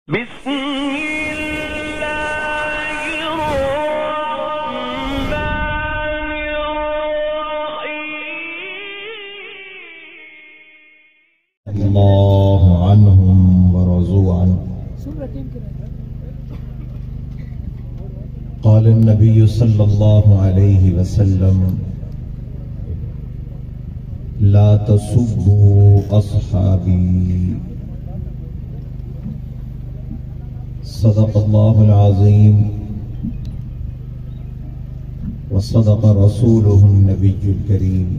بسم اللہ الرحمن الرحیم اللہ عنہم ورضوا عنہ قال النبی صلی اللہ علیہ وسلم لا تسبوا اصحابی صدق اللہ العظیم وصدق رسولہ النبی الکریم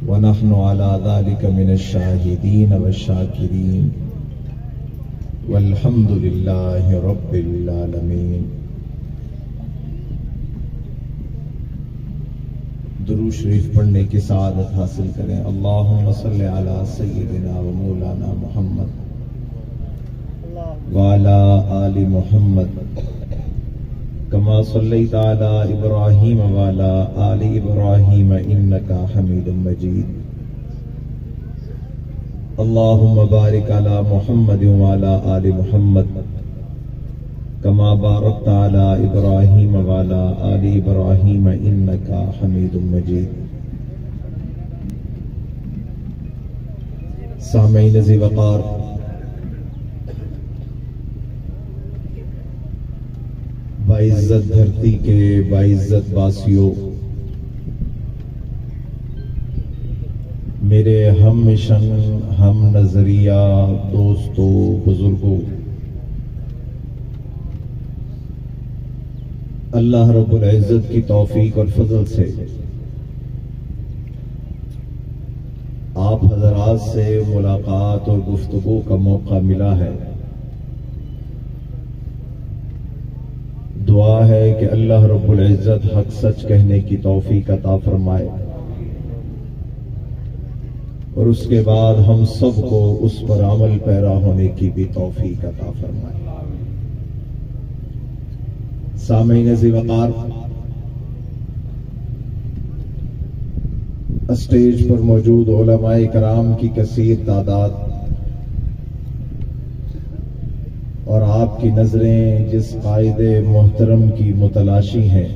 ونحن على ذلك من الشاهدين والشاكرين والحمد لله رب العالمين. درود شریف پڑھنے کی سعادت حاصل کریں. اللہم صلی علی سیدنا و مولانا محمد وعلی آل محمد كما صليت على إبراهيم وعلى آل إبراهيم إنك حميد مجيد. اللهم بارك على محمد وعلى آل محمد كما باركت على إبراهيم وعلى آل إبراهيم إنك حميد مجيد. سامعین ذی وقار، باعزت دھرتی کے باعزت باسیوں، میرے ہم مشن ہم نظریہ دوستوں بزرگوں، اللہ رب العزت کی توفیق اور فضل سے آپ حضرات سے ملاقات اور گفتگو کا موقع ملا ہے. دعا ہے کہ اللہ رب العزت حق سچ کہنے کی توفیق عطا فرمائے اور اس کے بعد ہم سب کو اس پر عمل پیرا ہونے کی بھی توفیق عطا فرمائے. سامعین ذی وقار، اسٹیج پر موجود علماء کرام کی کثیر تعداد اور آپ کی نظریں جس قائد محترم کی متلاشی ہیں،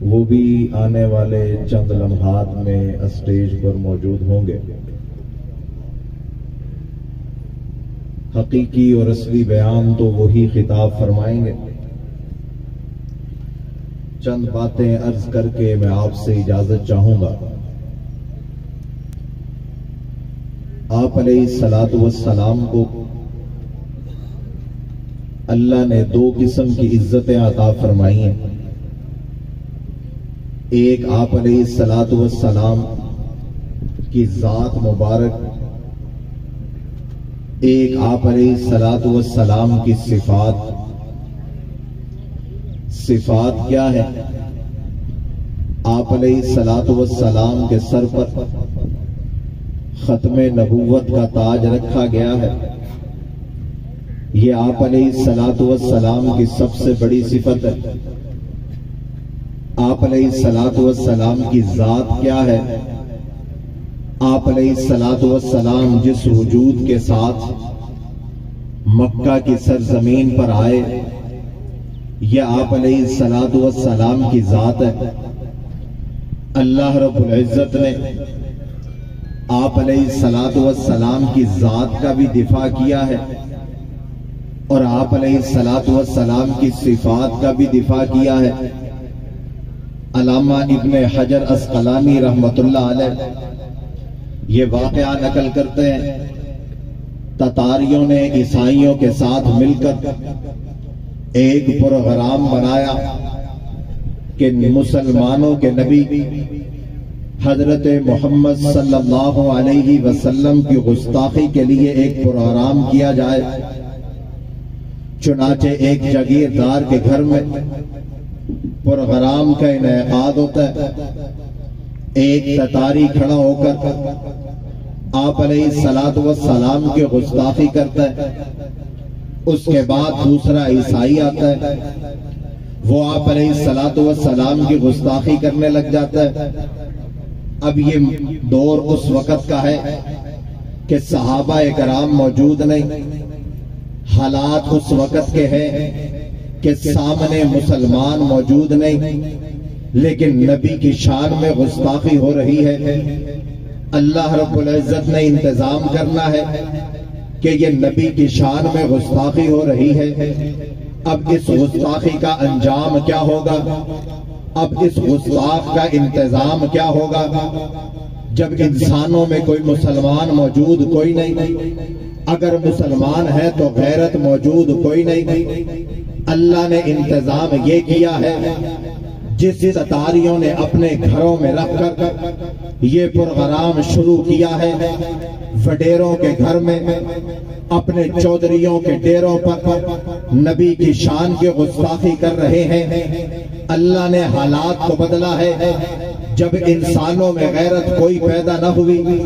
وہ بھی آنے والے چند لمحات میں اسٹیج پر موجود ہوں گے. حقیقی اور اصلی بیان تو وہی خطاب فرمائیں گے. چند باتیں عرض کر کے میں آپ سے اجازت چاہوں گا. آپ علیہ السلام کو اللہ نے دو قسم کی عزتیں عطا فرمائی ہیں. ایک آپ علیہ السلام کی ذات مبارک، ایک آپ علیہ السلام کی صفات. صفات کیا ہے؟ آپ علیہ السلام کے سر پر ختم نبوت کا تاج رکھا گیا ہے. یہ آپ علیہ السلام کی سب سے بڑی صفت ہے. آپ علیہ السلام کی ذات کیا ہے؟ آپ علیہ السلام جس وجود کے ساتھ مکہ کی سرزمین پر آئے، یہ آپ علیہ السلام کی ذات ہے. اللہ رب العزت نے آپ علیہ السلام کی ذات کا بھی دفاع کیا ہے اور آپ علیہ السلام کی صفات کا بھی دفاع کیا ہے. علامہ ابن حجر عسقلانی رحمت اللہ علیہ یہ واقعہ نقل کرتے ہیں، تتاریوں نے عیسائیوں کے ساتھ مل کر ایک پروگرام بنایا کہ مسلمانوں کے نبی حضرت محمد صلی اللہ علیہ وسلم کی گستاخی کے لیے ایک پروگرام کیا جائے. چنانچہ ایک جاگیردار کے گھر میں پروگرام کا انعقاد ہوتا ہے. ایک تتاری کھڑا ہو کر آپ علیہ السلام کی گستاخی کرتا ہے. اس کے بعد دوسرا عیسائی آتا ہے، وہ آپ علیہ السلام کی گستاخی کرنے لگ جاتا ہے. اب یہ دور اس وقت کا ہے کہ صحابہ کرام موجود نہیں، حالات اس وقت کے ہیں کہ سامنے مسلمان موجود نہیں، لیکن نبی کی شان میں گستاخی ہو رہی ہے۔ اللہ رب العزت نے انتظام کرنا ہے کہ یہ نبی کی شان میں گستاخی ہو رہی ہے۔ اب اس گستاخی کا انجام کیا ہوگا؟ اب اس گستاخ کا انتظام کیا ہوگا؟ جب انسانوں میں کوئی مسلمان موجود کوئی نہیں، اگر مسلمان ہے تو غیرت موجود کوئی نہیں، اللہ نے انتظام یہ کیا ہے، جس ستاریوں نے اپنے گھروں میں رکھ کر یہ پروگرام شروع کیا ہے، وڈیروں کے گھر میں، اپنے چودھریوں کے ڈیروں پر نبی کی شان کی گستاخی کر رہے ہیں۔ اللہ نے حالات کو بدلا ہے۔ جب انسانوں میں غیرت کوئی پیدا نہ ہوئی،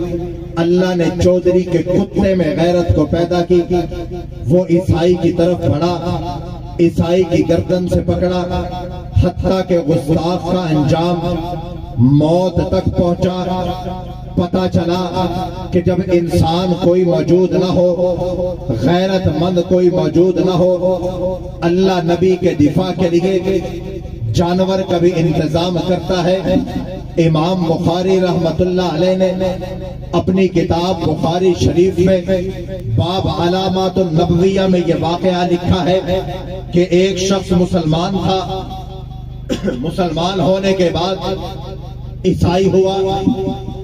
اللہ نے چودھری کے کتے میں غیرت کو پیدا کی۔ وہ عیسائی کی طرف بڑھا، عیسائی کی گردن سے پکڑا، حتیٰ کہ گستاخ کا انجام موت تک پہنچا۔ پتہ چلا کہ جب انسان کوئی موجود نہ ہو، غیرت مند کوئی موجود نہ ہو، اللہ نبی کے دفاع کے لیے جانور کا بھی انتظام کرتا ہے۔ امام بخاری رحمت اللہ علیہ نے اپنی کتاب بخاری شریف میں باب علامات النبویہ میں یہ واقعہ لکھا ہے کہ ایک شخص مسلمان تھا، مسلمان ہونے کے بعد عیسائی ہوا،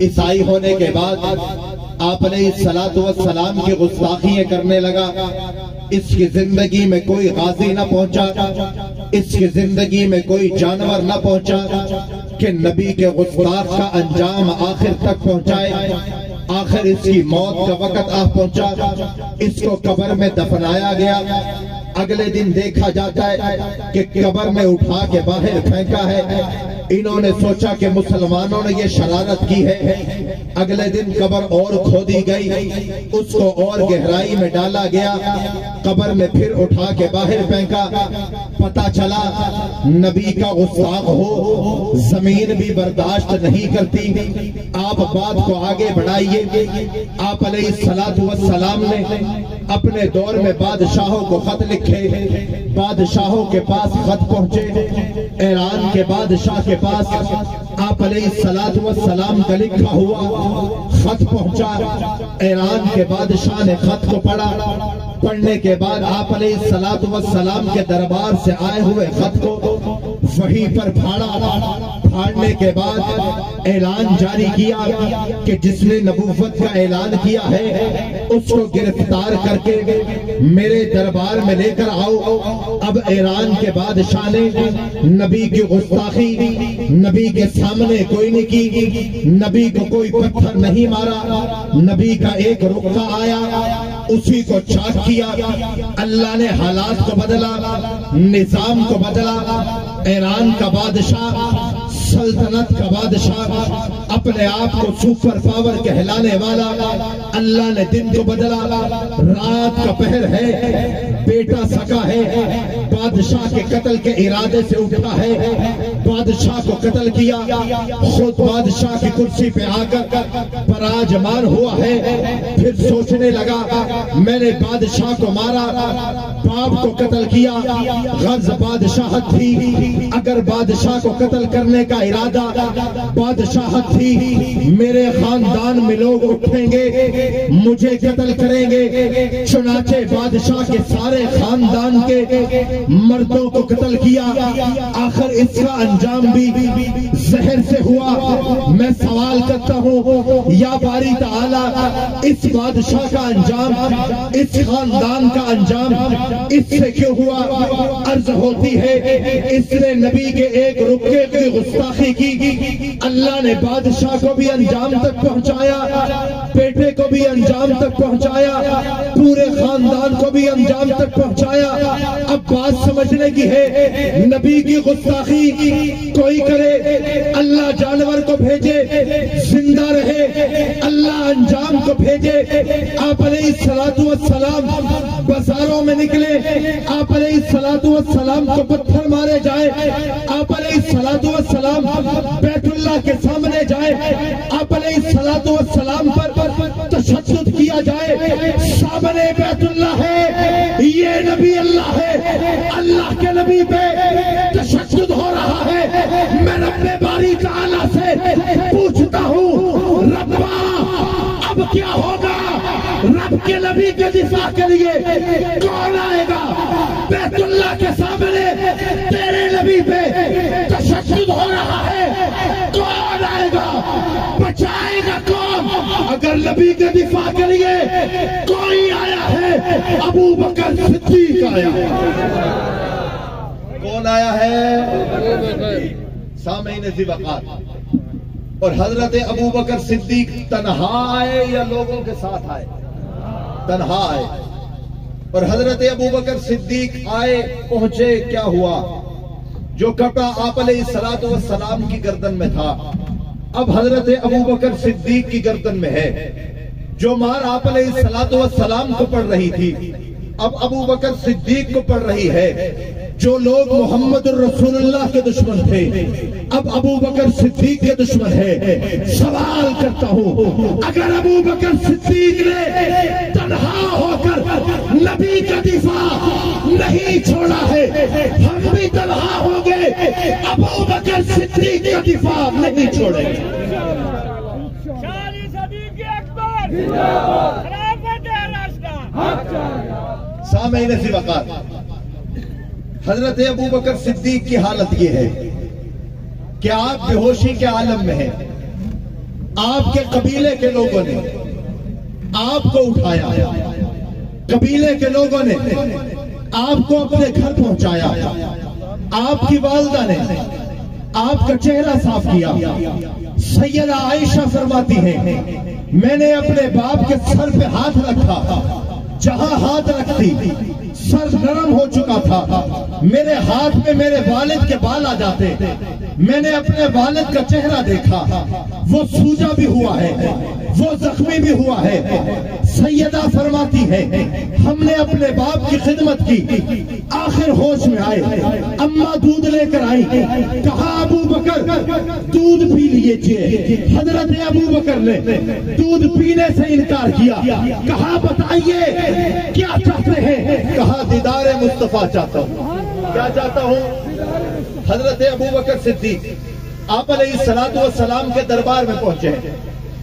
عیسائی ہونے کے بعد آپ علیہ الصلوۃ والسلام کی گستاخیاں کرنے لگا۔ اس کی زندگی میں کوئی غازی نہ پہنچا، اس کی زندگی میں کوئی جانور نہ پہنچا کہ نبی کے گستاخ کا انجام آخر تک پہنچائے۔ آخر اس کی موت کا وقت آ پہنچا، اس کو قبر میں دفنایا گیا۔ اگلے دن دیکھا جاتا ہے کہ قبر میں اٹھا کے باہر پھینکا ہے۔ انہوں نے سوچا کہ مسلمانوں نے یہ شرارت کی ہے۔ اگلے دن قبر اور کھودی گئی، اس کو اور گہرائی میں ڈالا گیا، قبر میں پھر اٹھا کے باہر پھینکا۔ پتہ چلا نبی کا گستاخ ہو، زمین بھی برداشت نہیں کرتی۔ آپ بات کو آگے بڑھائیے۔ آپ علیہ الصلوۃ والسلام نے اپنے دور میں بادشاہوں کو خط لکھے، بادشاہوں کے پاس خط پہنچے۔ ایران کے بادشاہ کے پاس آپ علیہ الصلوۃ والسلام کا لکھا ہوا خط پہنچا۔ ایران کے بادشاہ نے خط کو پڑھا، پڑھنے کے بعد آپ علیہ الصلوۃ والسلام کے دربار سے آئے ہوئے خط کو وہیں پر پھاڑا۔ پھاڑنے کے بعد اعلان جاری کیا کہ جس نے نبوت کا اعلان کیا ہے اس کو گرفتار کر کے میرے دربار میں لے کر آؤ۔ اب ایران کے بادشاہ نے نبی کی گستاخی نبی کے سامنے کوئی نہیں کی، نبی کو کوئی پتھر نہیں مارا، نبی کا ایک رکھا آیا اسی کو چاک کیا۔ اللہ نے حالات کو بدلا، نظام کو بدلا۔ ایران کا بادشاہ، سلطنت کا بادشاہ، اپنے آپ کو سپر پاور کہلانے والا، اللہ نے دن کو بدلا۔ رات کا پہر ہے، بیٹا سکا ہے، بادشاہ کے قتل کے ارادے سے اٹھا ہے، بادشاہ کو قتل کیا، خود بادشاہ کی کرسی پہ آ کر پراجمان ہوا ہے۔ پھر سوچنے لگا میں نے بادشاہ کو مارا، باپ کو قتل کیا، غرض بادشاہت تھی۔ اگر بادشاہ کو قتل کرنے کا ارادہ بادشاہت تھی، میرے خاندان میں لوگ اٹھیں گے، مجھے قتل کریں گے۔ چنانچہ بادشاہ کے سارے خاندان کے مردوں کو قتل کیا۔ آخر اس کا انجام بھی زہر سے ہوا۔ میں سوال کرتا ہوں یا باری تعالی، اس بادشاہ کا انجام، اس خاندان کا انجام اس سے کیوں ہوا؟ عرض ہوتی ہے اس نے نبی کے ایک رکے کی گستاخی کی، اللہ نے بادشاہ کو بھی انجام تک پہنچایا، بیٹے کو بھی انجام تک پہنچایا، پورے خاندان کو بھی انجام تک پہنچایا۔ اب بات سمجھنے کی ہے، نبی کی گستاخی کوئی کرے اللہ جانور کو بھیجے زندہ رہے، اللہ انجام کو بھیجے۔ آپ علیہ الصلوۃ والسلام بازاروں میں نکلے، آپ علیہ الصلوۃ والسلام کو پتھر مارے جائے، آپ علیہ الصلوۃ والسلام بیت اللہ کے سامنے جائے، آپ علیہ الصلوۃ والسلام پر تشدد کیا جائے، سامنے بیت اللہ ہے، یہ نبی اللہ ہے، اللہ کے نبی پہ تشدد ہو رہا ہے، میں رب باری تعالیٰ سے پوچھتا ہوں ربا اب کیا ہوگا؟ رب کے نبی کے دفاع کے لیے کون آئے گا؟ بیت اللہ کے سامنے تیرے نبی پہ تشدد ہو رہا ہے، کون آئے گا؟ بچائے گا کون؟ اگر نبی کے دفاع کے لیے کوئی آیا ہے، ابو بکر صدیق آیا ہے۔ کون آیا ہے؟ سامعین ذی وقار، اور حضرت ابو بکر صدیق تنہا آئے یا لوگوں کے ساتھ آئے؟ تنہا آئے۔ اور حضرت ابو بکر صدیق آئے، پہنچے، کیا ہوا؟ جو کپڑا آپ علیہ السلام کی گردن میں تھا اب حضرت ابو بکر صدیق کی گردن میں ہے، جو مار آپ علیہ السلام کو پڑ رہی تھی اب ابو بکر صدیق کو پڑ رہی ہے، جو لوگ محمد الرسول اللہ کے دشمن تھے اب ابو بکر صدیق کے دشمن ہے۔ سوال کرتا ہوں، اگر ابو بکر صدیق نے تنہا ہو کر نبی کا دفاع نہیں چھوڑا ہے، ہم بھی تنہا ہوں گے، ابو بکر صدیق کا دفاع نہیں چھوڑیں گے۔ سامعین ذی وقار، حضرت ابو بکر صدیق کی حالت یہ ہے کہ آپ بے ہوشی کے عالم میں ہیں، آپ کے قبیلے کے لوگوں نے آپ کو اٹھایا، قبیلے کے لوگوں نے آپ کو اپنے گھر پہنچایا، آپ کی والدہ نے آپ کا چہرہ صاف کیا۔ سیدہ عائشہ فرماتی ہیں میں نے اپنے باپ کے سر پہ ہاتھ رکھا، جہاں ہاتھ رکھتی سر نرم ہو چکا تھا، میرے ہاتھ میں میرے والد کے بال آ جاتے، میں نے اپنے والد کا چہرہ دیکھا، وہ سوجا بھی ہوا ہے، وہ زخمی بھی ہوا ہے۔ سیدہ فرماتی ہے ہم نے اپنے باپ کی خدمت کی، آخر ہوش میں آئے، اماں دودھ لے کر آئی، کہا ابو بکر دودھ پی لیجئے۔ حضرت ابو بکر نے دودھ پینے سے انکار کیا، کہا بتائیے کیا چاہتے ہیں؟ کہا دیدار مصطفیٰ چاہتا ہوں۔ کیا چاہتا ہوں؟ حضرت ابو بکر صدیق آپ علیہ السلام کے دربار میں پہنچے ہیں،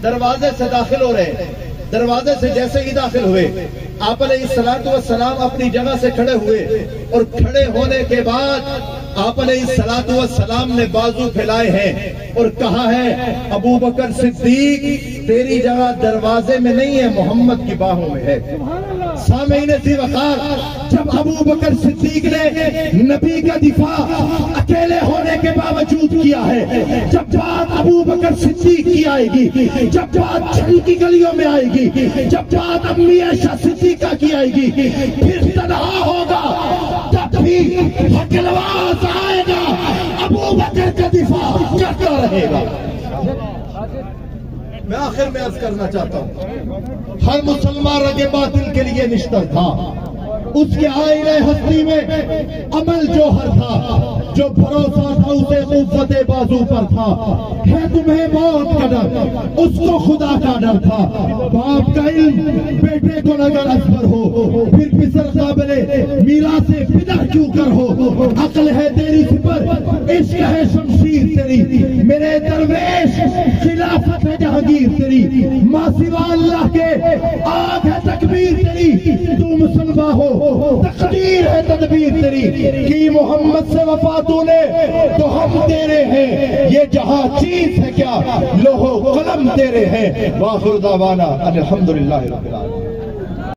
دروازے سے داخل ہو رہے ہیں، دروازے سے جیسے ہی داخل ہوئے آپ علیہ السلام اپنی جگہ سے کھڑے ہوئے، اور کھڑے ہونے کے بعد آپ علیہ السلام نے بازو پھیلائے ہیں اور کہا ہے ابو بکر صدیق تیری جگہ دروازے میں نہیں ہے، محمد کی باہوں میں ہے۔ سامعین ذی وقار، جب ابو بکر صدیق نے نبی کا دفاع اکیلے ہونے کے باوجود کیا ہے، جب بات ابو بکر صدیق کی آئے گی، جب بات جنگ کی گلیوں میں آئے گی، جب بات امی عائشہ صدیقہ کی آئے گی، پھر تنہا ہوگا، تب بھی حقلواز آئے گا، ابو بکر کا دفاع کرتا رہے گا۔ میں آخر میں عرض کرنا چاہتا ہوں، ہر مسلمان رگ باطل کے لیے نشتر تھا، اس کے آئینہ ہستی میں عمل جوہر تھا، جو بھروسہ تھا اسے قوت بازو پر تھا، ہے تمہیں موت کا ڈر، اس کو خدا کا ڈر تھا۔ باپ کا علم بیٹے کو اگر اصغر ہو، پھر پسر قابل میراث پدر کیوں کر ہو، عقل ہے تیری سپر، عشق ہے شمشیر تیری، میرے درویش خلافت ہے جہانگیر تیری، ماں سوا اللہ کے آگ ہے تکبیر تیری، تو مسلمان ہو تقدیر ہے تدبیر تیری، کی محمد سے وفا تو نے تو ہم تیرے ہیں، یہ جہاں چیز ہے کیا لوح و قلم تیرے ہیں۔ وآخر دعوانا الحمدللہ رب العالمین۔